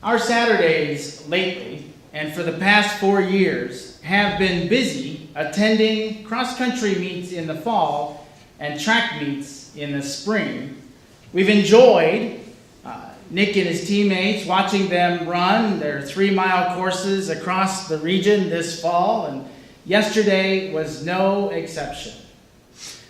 Our Saturdays lately, and for the past 4 years, have been busy attending cross-country meets in the fall and track meets in the spring. We've enjoyed Nick and his teammates watching them run their 3-mile courses across the region this fall, and yesterday was no exception.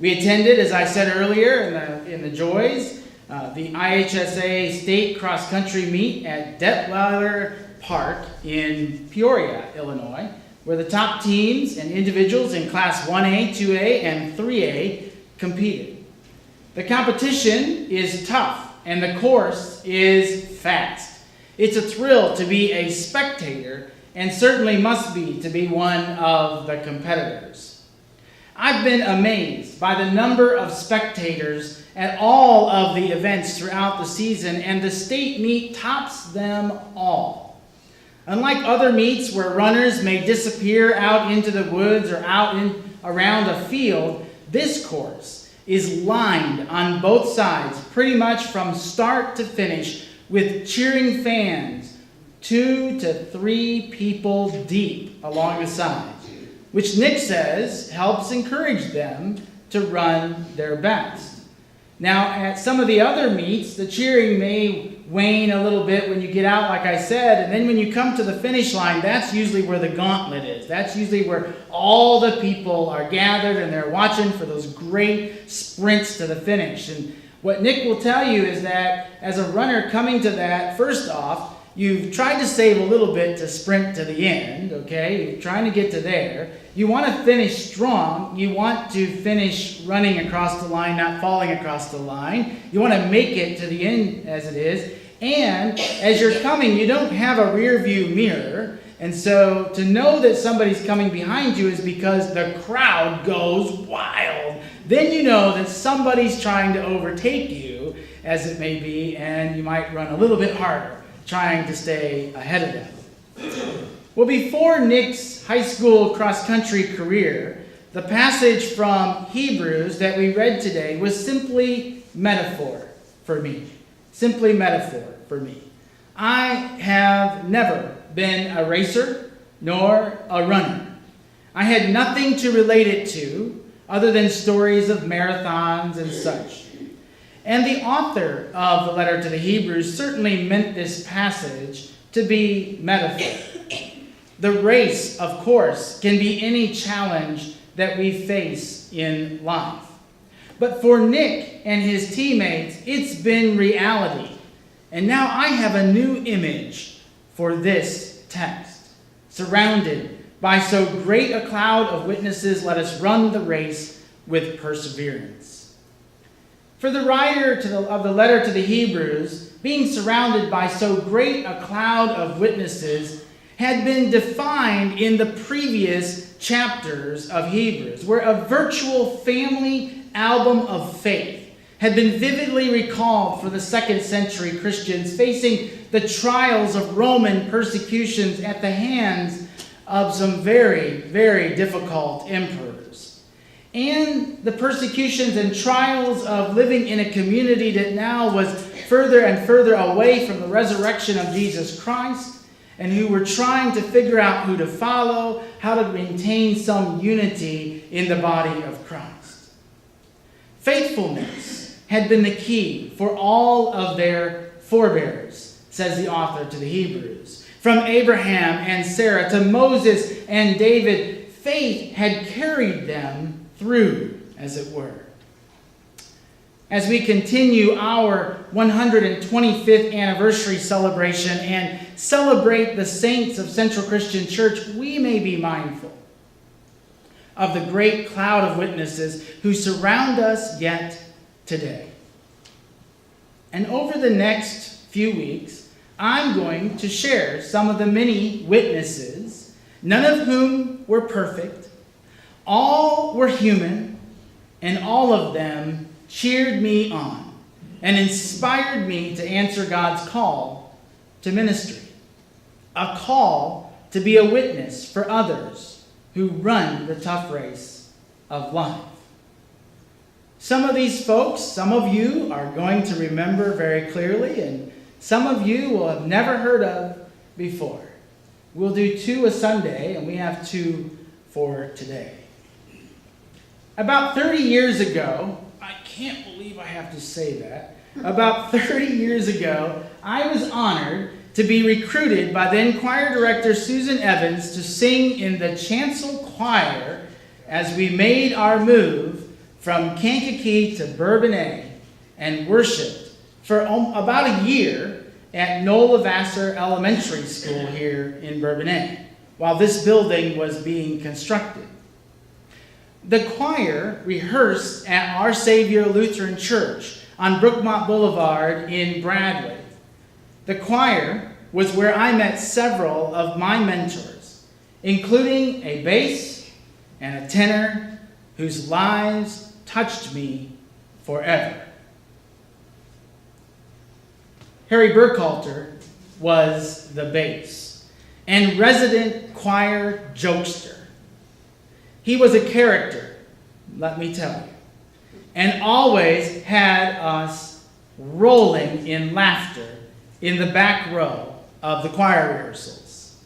We attended, as I said earlier, in the Joys, the IHSA State Cross Country Meet at Detweiler Park in Peoria, Illinois, where the top teams and individuals in Class 1A, 2A, and 3A competed. The competition is tough, and the course is fast. It's a thrill to be a spectator, and certainly must be to be one of the competitors. I've been amazed by the number of spectators at all of the events throughout the season, and the state meet tops them all. Unlike other meets where runners may disappear out into the woods or around a field, this course is lined on both sides, pretty much from start to finish, with cheering fans 2 to 3 people deep along the sides, which Nick says helps encourage them to run their best. Now, at some of the other meets, the cheering may wane a little bit when you get out, like I said, and then when you come to the finish line, that's usually where the gauntlet is. That's usually where all the people are gathered and they're watching for those great sprints to the finish. And what Nick will tell you is that as a runner coming to that, first off, you've tried to save a little bit to sprint to the end, okay? You're trying to get to there. You want to finish strong. You want to finish running across the line, not falling across the line. You want to make it to the end as it is. And as you're coming, you don't have a rear view mirror. And so to know that somebody's coming behind you is because the crowd goes wild. Then you know that somebody's trying to overtake you, as it may be, and you might run a little bit harder trying to stay ahead of them. Well, before Nick's high school cross-country career, the passage from Hebrews that we read today was simply metaphor for me. Simply metaphor for me. I have never been a racer nor a runner. I had nothing to relate it to other than stories of marathons and such. And the author of the letter to the Hebrews certainly meant this passage to be metaphor. The race, of course, can be any challenge that we face in life. But for Nick and his teammates, it's been reality. And now I have a new image for this text. Surrounded by so great a cloud of witnesses, let us run the race with perseverance. For the writer of the letter to the Hebrews, being surrounded by so great a cloud of witnesses had been defined in the previous chapters of Hebrews, where a virtual family album of faith had been vividly recalled for the 2nd century Christians facing the trials of Roman persecutions at the hands of some very, very difficult emperors. And the persecutions and trials of living in a community that now was further and further away from the resurrection of Jesus Christ, and who were trying to figure out who to follow, how to maintain some unity in the body of Christ. Faithfulness had been the key for all of their forebears, says the author to the Hebrews. From Abraham and Sarah to Moses and David, faith had carried them through, as it were. As we continue our 125th anniversary celebration and celebrate the saints of Central Christian Church, we may be mindful of the great cloud of witnesses who surround us yet today. And over the next few weeks, I'm going to share some of the many witnesses, none of whom were perfect. All were human, and all of them cheered me on and inspired me to answer God's call to ministry. A call to be a witness for others who run the tough race of life. Some of these folks, some of you are going to remember very clearly, and some of you will have never heard of before. We'll do 2 a Sunday, and we have 2 for today. About 30 years ago, I can't believe I have to say that. About 30 years ago, I was honored to be recruited by then choir director Susan Evans to sing in the chancel choir as we made our move from Kankakee to Bourbonnais and worshiped for about a year at Nola Vassar Elementary School here in Bourbonnais while this building was being constructed. The choir rehearsed at Our Savior Lutheran Church on Brookmont Boulevard in Bradley. The choir was where I met several of my mentors, including a bass and a tenor whose lives touched me forever. Harry Burkhalter was the bass and resident choir jokester. He was a character, let me tell you, and always had us rolling in laughter in the back row of the choir rehearsals.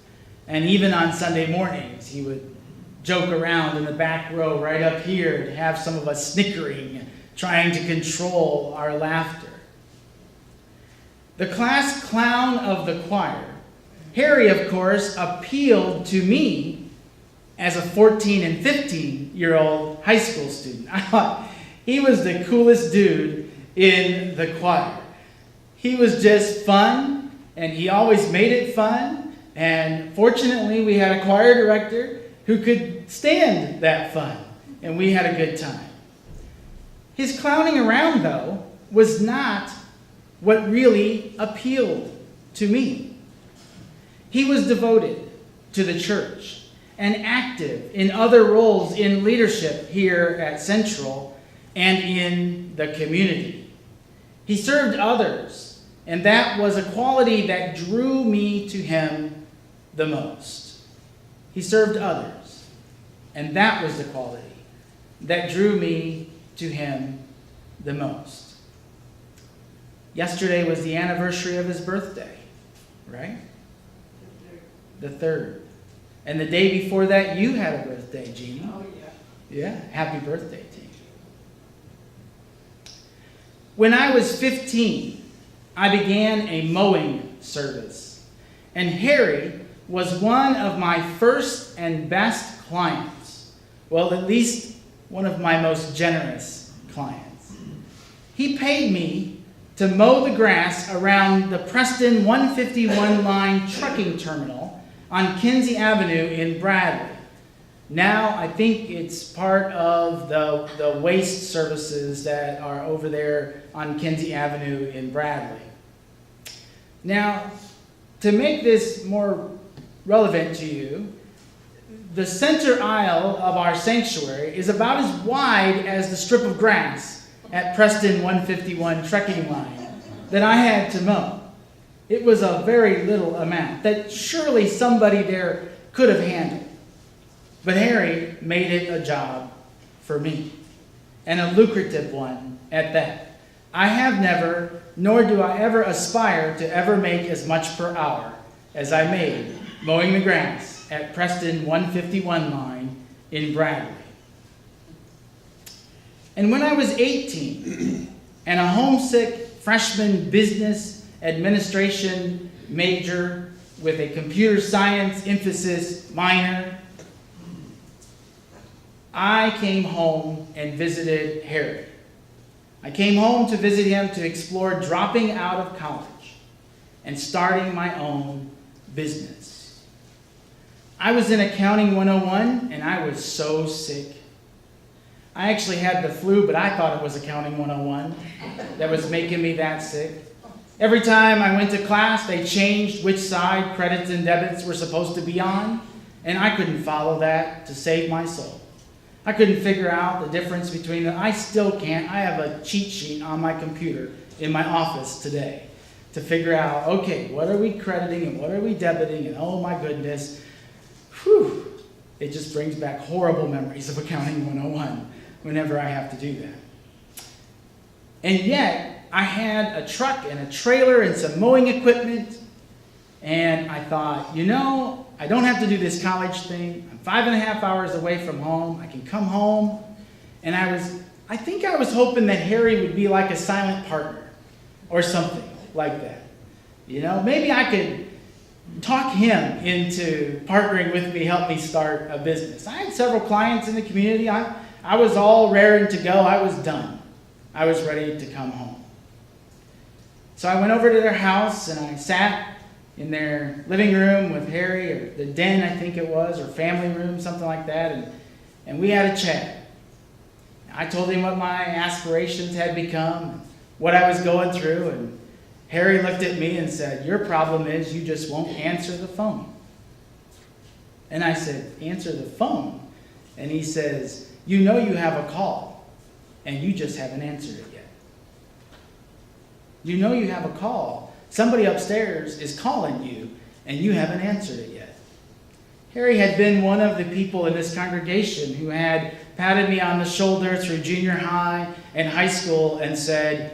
And even on Sunday mornings, he would joke around in the back row right up here to have some of us snickering, trying to control our laughter. The class clown of the choir, Harry, of course, appealed to me as a 14 and 15-year-old high school student. I thought he was the coolest dude in the choir. He was just fun, and he always made it fun. And fortunately, we had a choir director who could stand that fun, and we had a good time. His clowning around, though, was not what really appealed to me. He was devoted to the church and active in other roles in leadership here at Central and in the community. He served others, and that was a quality that drew me to him the most. He served others, and that was the quality that drew me to him the most. Yesterday was the anniversary of his birthday, right? The 3rd. And the day before that, you had a birthday, Jeannie. Oh, yeah. Yeah, happy birthday to you. When I was 15, I began a mowing service. And Harry was one of my first and best clients. Well, at least one of my most generous clients. He paid me to mow the grass around the Preston 151 line trucking terminal on Kinsey Avenue in Bradley. Now I think it's part of the waste services that are over there on Kinsey Avenue in Bradley. Now, to make this more relevant to you, the center aisle of our sanctuary is about as wide as the strip of grass at Preston 151 trekking line that I had to mow. It was a very little amount that surely somebody there could have handled. But Harry made it a job for me, and a lucrative one at that. I have never, nor do I ever aspire to ever make as much per hour as I made mowing the grass at Preston 151 line in Bradley. And when I was 18 and a homesick freshman business administration major with a computer science emphasis minor, I came home and visited Harry. I came home to visit him to explore dropping out of college and starting my own business. I was in Accounting 101 and I was so sick. I actually had the flu, but I thought it was Accounting 101 that was making me that sick. Every time I went to class, they changed which side credits and debits were supposed to be on, and I couldn't follow that to save my soul. I couldn't figure out the difference between them. I still can't. I have a cheat sheet on my computer in my office today to figure out, okay, what are we crediting and what are we debiting, and oh my goodness, whew, it just brings back horrible memories of Accounting 101 whenever I have to do that. And yet, I had a truck and a trailer and some mowing equipment. And I thought, I don't have to do this college thing. I'm 5.5 hours away from home. I can come home. And I think I was hoping that Harry would be like a silent partner or something like that. Maybe I could talk him into partnering with me, help me start a business. I had several clients in the community. I was all raring to go. I was done. I was ready to come home. So I went over to their house and I sat in their living room with Harry, or the den I think it was, or family room, something like that, and we had a chat. I told him what my aspirations had become, what I was going through, and Harry looked at me and said, "Your problem is you just won't answer the phone." And I said, "Answer the phone?" And he says, "You have a call, and you just haven't answered it yet. You have a call. Somebody upstairs is calling you, and you haven't answered it yet." Harry had been one of the people in this congregation who had patted me on the shoulder through junior high and high school and said,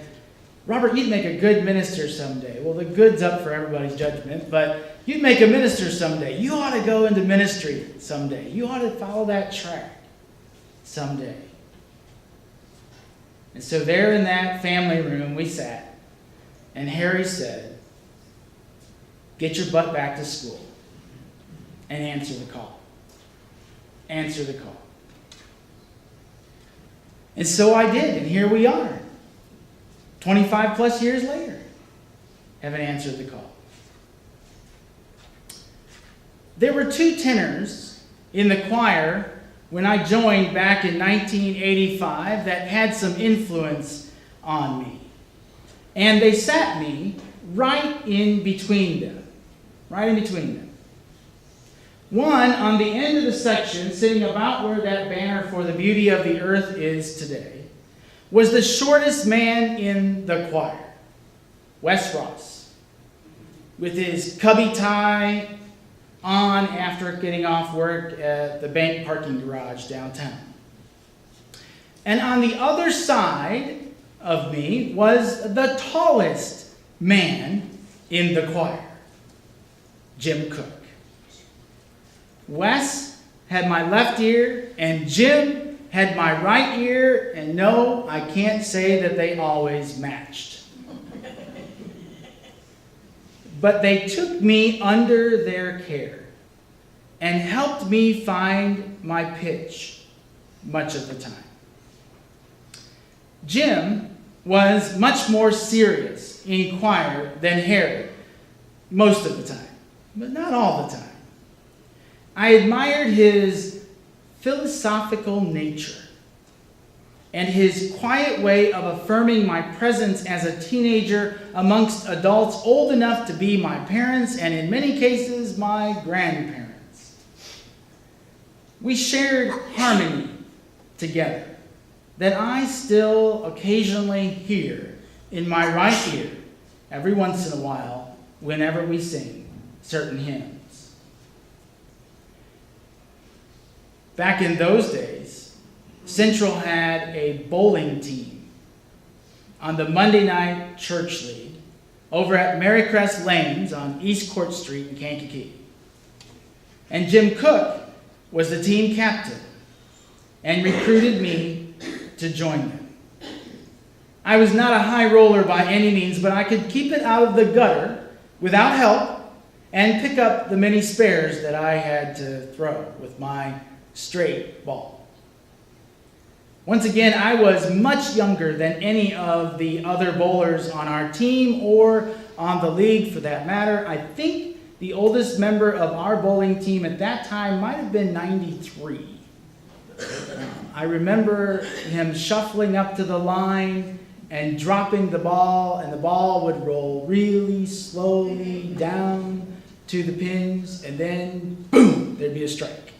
"Robert, you'd make a good minister someday." Well, the good's up for everybody's judgment, but you'd make a minister someday. You ought to go into ministry someday. You ought to follow that track someday. And so there in that family room we sat, and Harry said, "Get your butt back to school and answer the call. Answer the call." And so I did, and here we are, 25 plus years later, haven't answered the call. There were 2 tenors in the choir when I joined back in 1985 that had some influence on me. And they sat me right in between them. Right in between them. One on the end of the section, sitting about where that banner for the beauty of the earth is today, was the shortest man in the choir, Wes Ross, with his cubby tie on after getting off work at the bank parking garage downtown. And on the other side of me was the tallest man in the choir, Jim Cook. Wes had my left ear, and Jim had my right ear, and no, I can't say that they always matched. But they took me under their care and helped me find my pitch much of the time. Jim was much more serious in choir than Harry, most of the time, but not all the time. I admired his philosophical nature and his quiet way of affirming my presence as a teenager amongst adults old enough to be my parents and in many cases my grandparents. We shared harmony together that I still occasionally hear in my right ear every once in a while whenever we sing certain hymns. Back in those days, Central had a bowling team on the Monday night church league over at Marycrest Lanes on East Court Street in Kankakee. And Jim Cook was the team captain and recruited me to join them. I was not a high roller by any means, but I could keep it out of the gutter without help and pick up the many spares that I had to throw with my straight ball. Once again, I was much younger than any of the other bowlers on our team or on the league for that matter. I think the oldest member of our bowling team at that time might have been 93. I remember him shuffling up to the line and dropping the ball, and the ball would roll really slowly down to the pins, and then boom, there'd be a strike.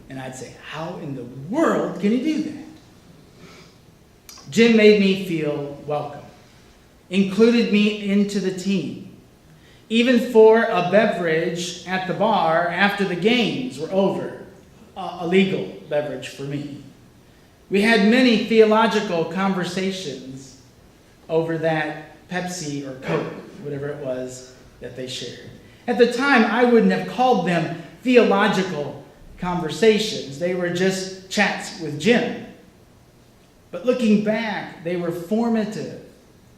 And I'd say, how in the world can he do that? Jim made me feel welcome, included me into the team, even for a beverage at the bar after the games were over, a legal beverage for me. We had many theological conversations over that Pepsi or Coke, whatever it was that they shared. At the time, I wouldn't have called them theological conversations. They were just chats with Jim. But looking back, they were formative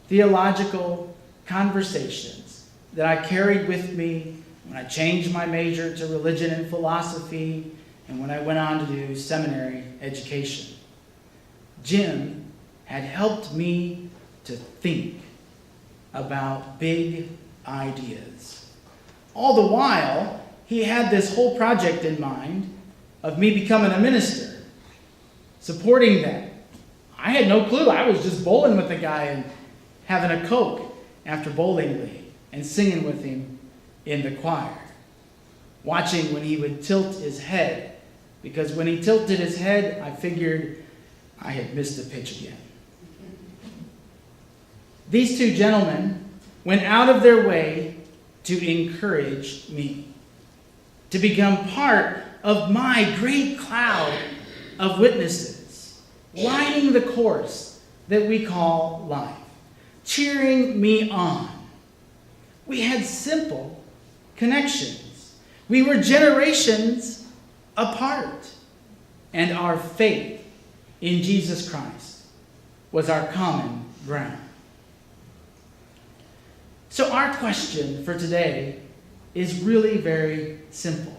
theological conversations that I carried with me when I changed my major to religion and philosophy and when I went on to do seminary education. Jim had helped me to think about big ideas. All the while, he had this whole project in mind of me becoming a minister, supporting that. I had no clue. I was just bowling with the guy and having a Coke after bowling league and singing with him in the choir, watching when he would tilt his head, because when he tilted his head, I figured I had missed a pitch again. These two gentlemen went out of their way to encourage me, to become part of my great cloud of witnesses, lining the course that we call life, cheering me on. We had simple connections. We were generations apart, and our faith in Jesus Christ was our common ground. So our question for today is really very simple.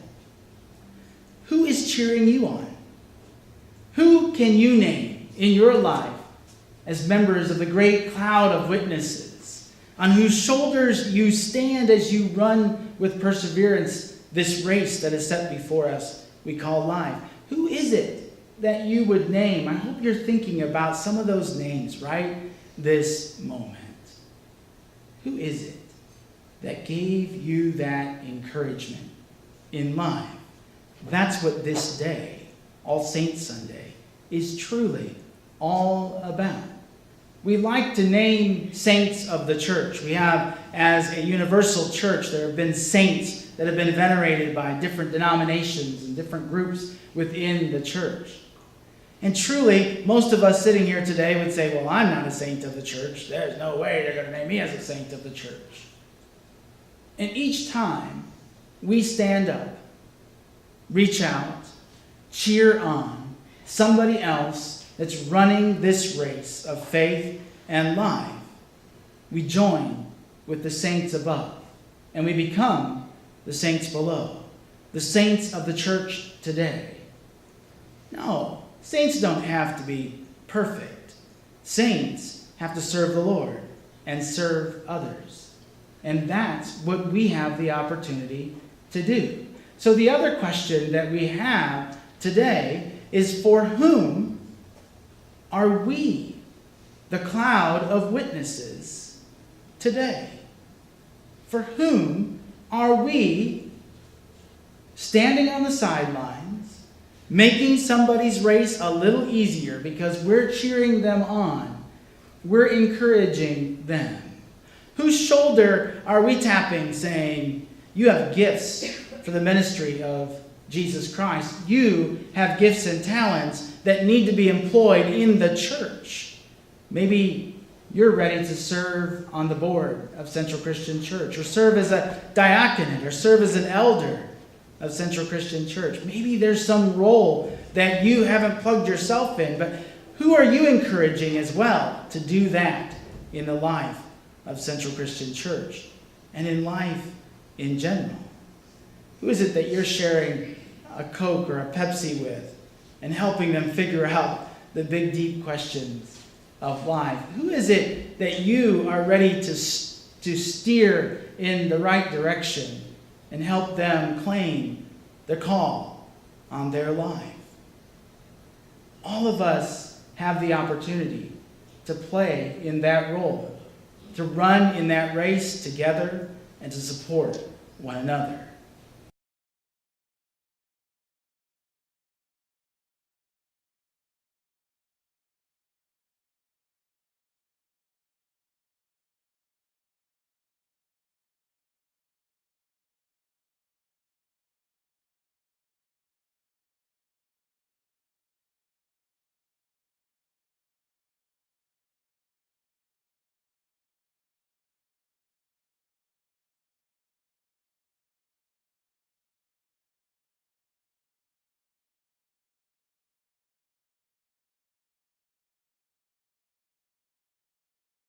Who is cheering you on? Who can you name in your life as members of the great cloud of witnesses on whose shoulders you stand as you run with perseverance this race that is set before us we call life? Who is it that you would name? I hope you're thinking about some of those names right this moment. Who is it that gave you that encouragement in life? That's what this day, All Saints Sunday, is truly all about. We like to name saints of the church. We have, as a universal church, there have been saints that have been venerated by different denominations and different groups within the church. And truly, most of us sitting here today would say, well, I'm not a saint of the church. There's no way they're going to name me as a saint of the church. And each time we stand up, reach out, cheer on somebody else that's running this race of faith and life, we join with the saints above, and we become the saints below, the saints of the church today. No, saints don't have to be perfect. Saints have to serve the Lord and serve others. And that's what we have the opportunity to do. So the other question that we have today is, for whom are we the cloud of witnesses today? For whom are we standing on the sidelines, making somebody's race a little easier because we're cheering them on, we're encouraging them? Whose shoulder are we tapping, saying, you have gifts for the ministry of Jesus Christ. You have gifts and talents that need to be employed in the church. Maybe you're ready to serve on the board of Central Christian Church, or serve as a diaconate, or serve as an elder of Central Christian Church. Maybe there's some role that you haven't plugged yourself in, but who are you encouraging as well to do that in the life of Central Christian Church and in life in general? Who is it that you're sharing a Coke or a Pepsi with and helping them figure out the big, deep questions of life? Who is it that you are ready to steer in the right direction and help them claim the call on their life? All of us have the opportunity to play in that role, to run in that race together and to support one another.